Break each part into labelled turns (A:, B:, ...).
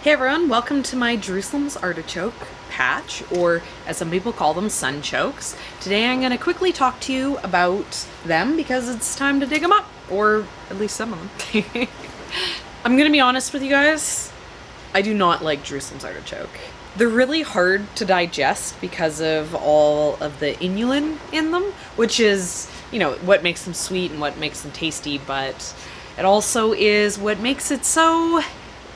A: Hey everyone, welcome to my Jerusalem's artichoke patch, or as some people call them, sunchokes. Today I'm going to quickly talk to you about them because it's time to dig them up, or at least some of them. I'm going to be honest with you guys, I do not like Jerusalem's artichoke. They're really hard to digest because of all of the inulin in them, which is, you know, what makes them sweet and what makes them tasty, but it also is what makes it so...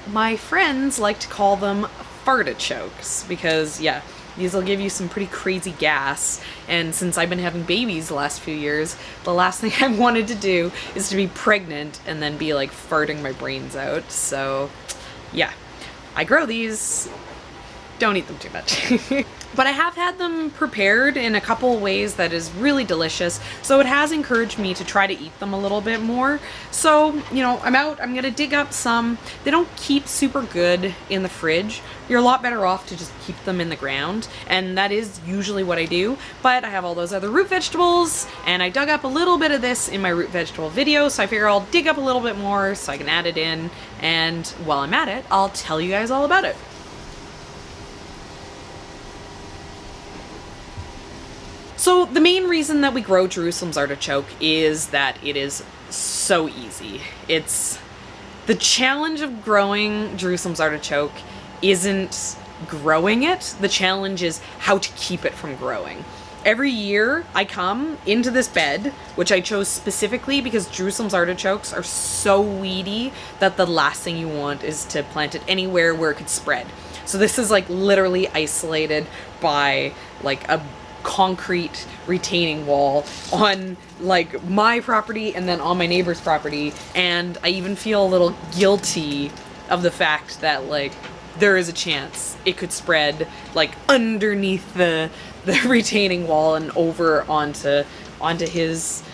A: My friends like to call them fartichokes because, yeah, these will give you some pretty crazy gas. And since I've been having babies the last few years, the last thing I wanted to do is to be pregnant and then be like farting my brains out. So, yeah, I grow these. Don't eat them too much. But I have had them prepared in a couple ways that is really delicious, so it has encouraged me to try to eat them a little bit more. So, you know, I'm gonna dig up some. They don't keep super good in the fridge. You're a lot better off to just keep them in the ground, and that is usually what I do. But I have all those other root vegetables, and I dug up a little bit of this in my root vegetable video, so I figure I'll dig up a little bit more so I can add it in, and while I'm at it, I'll tell you guys all about it. So the main reason that we grow Jerusalem's artichoke is that it is so easy. It's the challenge of growing Jerusalem's artichoke isn't growing it. The challenge is how to keep it from growing. Every year I come into this bed, which I chose specifically because Jerusalem's artichokes are so weedy that the last thing you want is to plant it anywhere where it could spread. So this is like literally isolated by like a concrete retaining wall on like my property and then on my neighbor's property, and I even feel a little guilty of the fact that like there is a chance it could spread like underneath the retaining wall and over onto his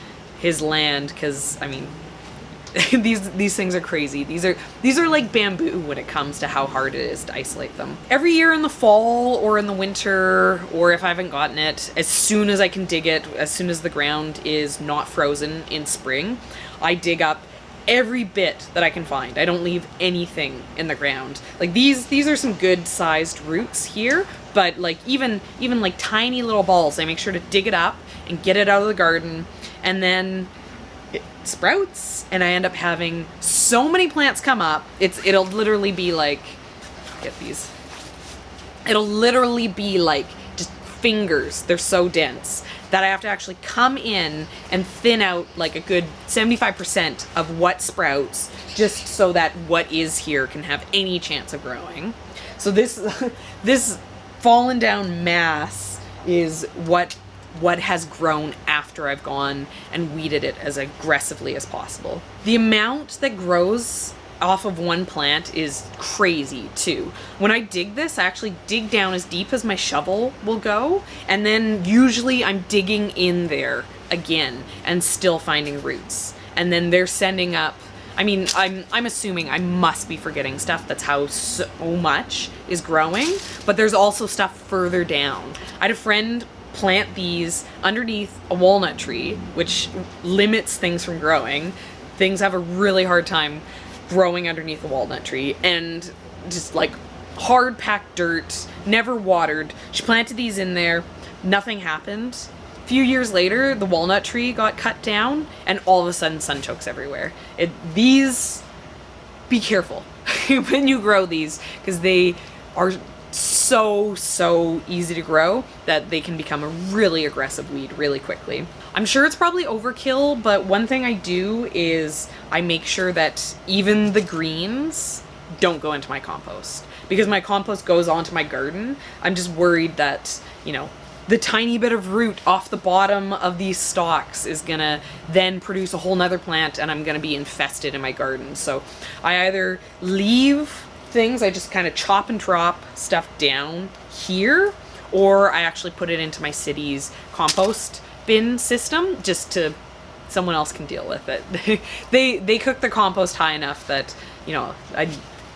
A: land, because I mean these things are crazy. These are like bamboo when it comes to how hard it is to isolate them. Every year in the fall or in the winter, or if I haven't gotten it, as soon as I can dig it, as soon as the ground is not frozen in spring, I dig up every bit that I can find. I don't leave anything in the ground. Like these are some good sized roots here, but like even like tiny little balls, I make sure to dig it up and get it out of the garden, and then it sprouts, and I end up having so many plants come up. It'll literally be like, get these. It'll literally be like just fingers. They're so dense that I have to actually come in and thin out like a good 75% of what sprouts, just so that what is here can have any chance of growing. So this fallen down mass is what has grown after I've gone and weeded it as aggressively as possible. The amount that grows off of one plant is crazy too. When I dig this, I actually dig down as deep as my shovel will go, and then usually I'm digging in there again and still finding roots. And then they're sending up, I mean, I'm assuming I must be forgetting stuff. That's how so much is growing, but there's also stuff further down. I had a friend plant these underneath a walnut tree, which limits things from growing. Things have a really hard time growing underneath a walnut tree, and just like hard packed dirt, never watered. She planted these in there, nothing happened. A few years later, the walnut tree got cut down, and all of a sudden sunchokes everywhere. These, be careful when you grow these, because they are so easy to grow that they can become a really aggressive weed really quickly. I'm sure it's probably overkill, but one thing I do is I make sure that even the greens don't go into my compost, because my compost goes onto my garden. I'm just worried that, you know, the tiny bit of root off the bottom of these stalks is gonna then produce a whole nother plant, and I'm gonna be infested in my garden. So I either leave things, I just kind of chop and drop stuff down here, or I actually put it into my city's compost bin system, just to, someone else can deal with it. They cook the compost high enough that, you know,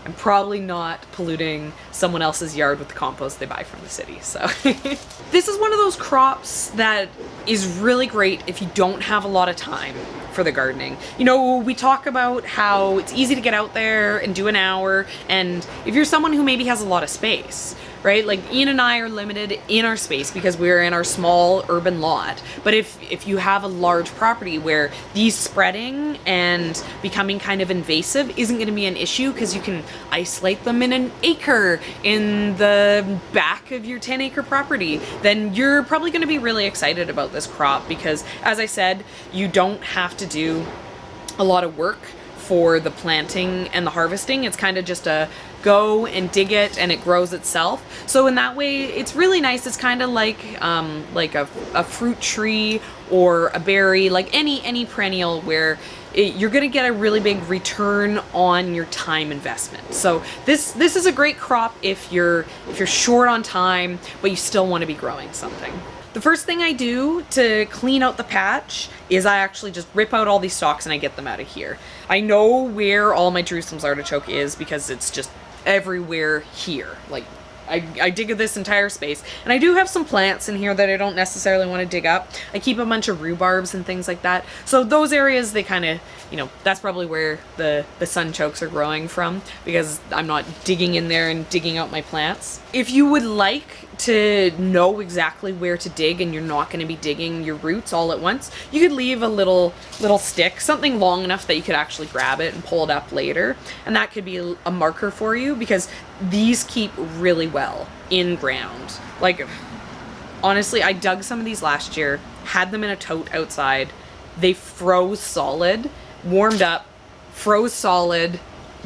A: I'm probably not polluting someone else's yard with the compost they buy from the city. So this is one of those crops that is really great if you don't have a lot of time for the gardening. You know, we talk about how it's easy to get out there and do an hour, and if you're someone who maybe has a lot of space, right? Like Ian and I are limited in our space because we're in our small urban lot. But if you have a large property where these spreading and becoming kind of invasive isn't going to be an issue, because you can isolate them in an acre in the back of your 10-acre property, then you're probably going to be really excited about this crop, because as I said, you don't have to do a lot of work for the planting and the harvesting. It's kind of just a go and dig it and it grows itself. So in that way, it's really nice. It's kind of like a fruit tree or a berry, like any perennial, where you're gonna get a really big return on your time investment. So this is a great crop if you're short on time, but you still want to be growing something. The first thing I do to clean out the patch is I actually just rip out all these stalks and I get them out of here. I know where all my Jerusalem's artichoke is because it's just everywhere here. Like, I dig this entire space, and I do have some plants in here that I don't necessarily want to dig up. I keep a bunch of rhubarbs and things like that. So those areas, they kind of, you know, that's probably where the sunchokes are growing from, because I'm not digging in there and digging out my plants. If you would like to know exactly where to dig and you're not going to be digging your roots all at once, you could leave a little stick, something long enough that you could actually grab it and pull it up later, and that could be a marker for you, because these keep really well in ground. Like, honestly, I dug some of these last year, had them in a tote outside, they froze solid, warmed up, froze solid,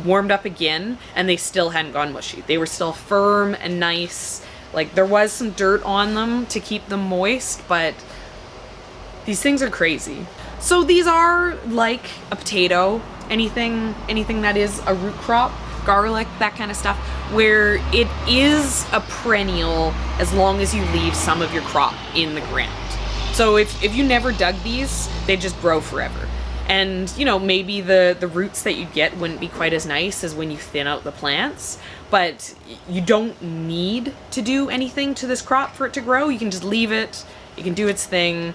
A: warmed up again, and they still hadn't gone mushy. They were still firm and nice. Like, there was some dirt on them to keep them moist, but these things are crazy. So these are like a potato, anything that is a root crop, garlic, that kind of stuff, where it is a perennial as long as you leave some of your crop in the ground. So if you never dug these, they just grow forever. And, you know, maybe the roots that you get wouldn't be quite as nice as when you thin out the plants, but you don't need to do anything to this crop for it to grow. You can just leave it, it can do its thing,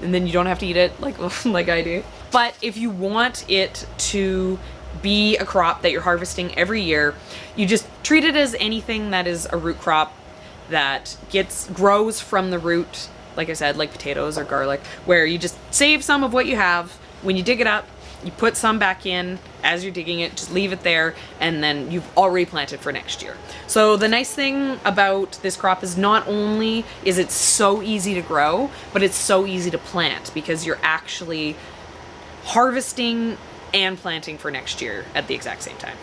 A: and then you don't have to eat it like I do. But if you want it to be a crop that you're harvesting every year, you just treat it as anything that is a root crop that grows from the root, like I said, like potatoes or garlic, where you just save some of what you have. When you dig it up, you put some back in as you're digging it, just leave it there, and then you've already planted for next year. So the nice thing about this crop is not only is it so easy to grow, but it's so easy to plant, because you're actually harvesting and planting for next year at the exact same time.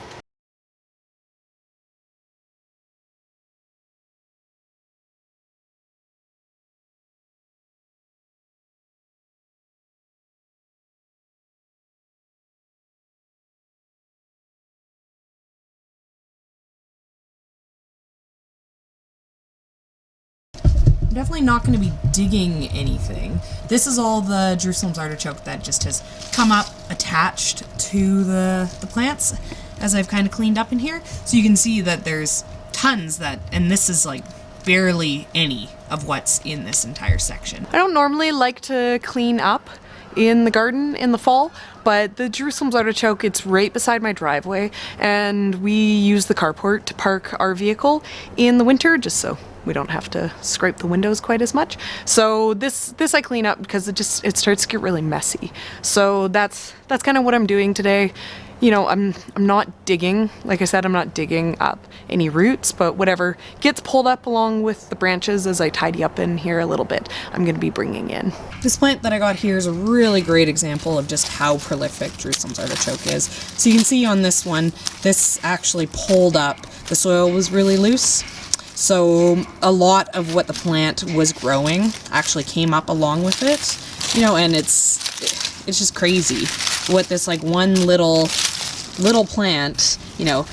B: I'm definitely not going to be digging anything. This is all the Jerusalem's artichoke that just has come up attached to the plants as I've kind of cleaned up in here. So you can see that there's tons and this is like barely any of what's in this entire section.
A: I don't normally like to clean up in the garden in the fall, but the Jerusalem's artichoke, it's right beside my driveway, and we use the carport to park our vehicle in the winter, just so we don't have to scrape the windows quite as much. So this I clean up because it starts to get really messy. So that's kind of what I'm doing today. You know, I'm not digging, like I said, I'm not digging up any roots, but whatever gets pulled up along with the branches as I tidy up in here a little bit, I'm going to be bringing in.
B: This plant that I got here is a really great example of just how prolific Jerusalem's artichoke is. So you can see on this one, this actually pulled up. The soil was really loose. So a lot of what the plant was growing actually came up along with it, you know, and it's just crazy what this like one little
A: little plant, you know,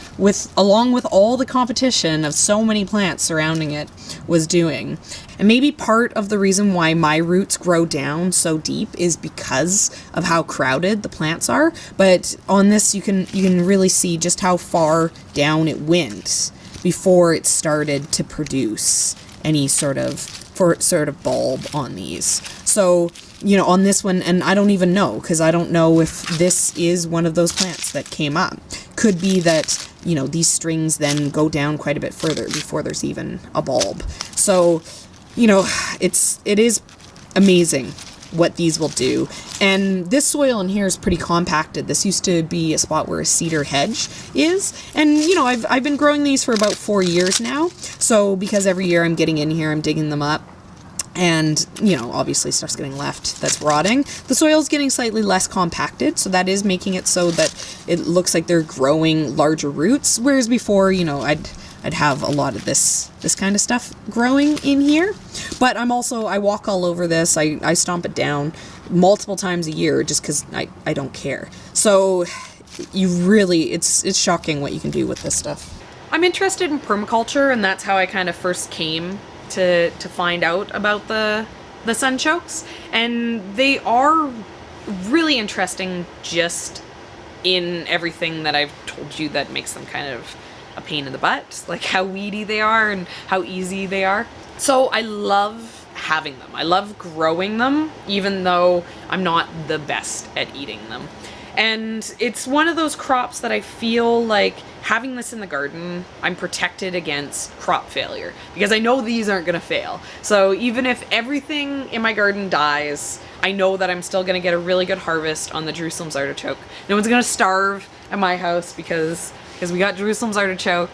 A: along with all the competition of so many plants surrounding it, was doing. And maybe part of the reason why my roots grow down so deep is because of how crowded the plants are. But on this, you can really see just how far down it went before it started to produce any sort of bulb on these. So, you know, on this one, and I don't even know, because I don't know if this is one of those plants that came up. Could be that, you know, these strings then go down quite a bit further before there's even a bulb. So, you know, it is amazing what these will do. And this soil in here is pretty compacted. This used to be a spot where a cedar hedge is. And, you know, I've been growing these for about 4 years now. So because every year I'm getting in here, I'm digging them up. And, you know, obviously stuff's getting left that's rotting. The soil's getting slightly less compacted, so that is making it so that it looks like they're growing larger roots. Whereas before, you know, I'd have a lot of this kind of stuff growing in here. But I walk all over this. I stomp it down multiple times a year just because I don't care. So it's shocking what you can do with this stuff. I'm interested in permaculture, and that's how I kind of first came to find out about the sunchokes. And they are really interesting just in everything that I've told you that makes them kind of a pain in the butt, like how weedy they are and how easy they are. So I love having them. I love growing them, even though I'm not the best at eating them. And it's one of those crops that I feel like having this in the garden, I'm protected against crop failure, because I know these aren't gonna fail. So even if everything in my garden dies, I know that I'm still gonna get a really good harvest on the Jerusalem's artichoke. No one's gonna starve at my house because we got Jerusalem's artichoke.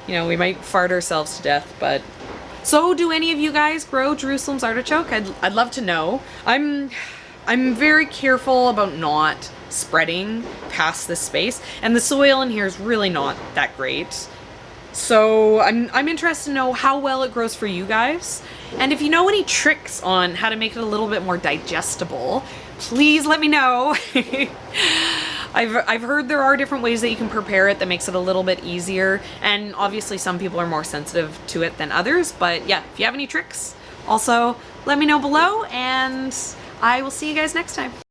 A: You know, we might fart ourselves to death, but... So do any of you guys grow Jerusalem's artichoke? I'd love to know. I'm very careful about not spreading past this space, and the soil in here is really not that great. So I'm interested to know how well it grows for you guys. And if you know any tricks on how to make it a little bit more digestible, please let me know. I've heard there are different ways that you can prepare it that makes it a little bit easier, and obviously some people are more sensitive to it than others, but yeah, if you have any tricks, also let me know below, and I will see you guys next time.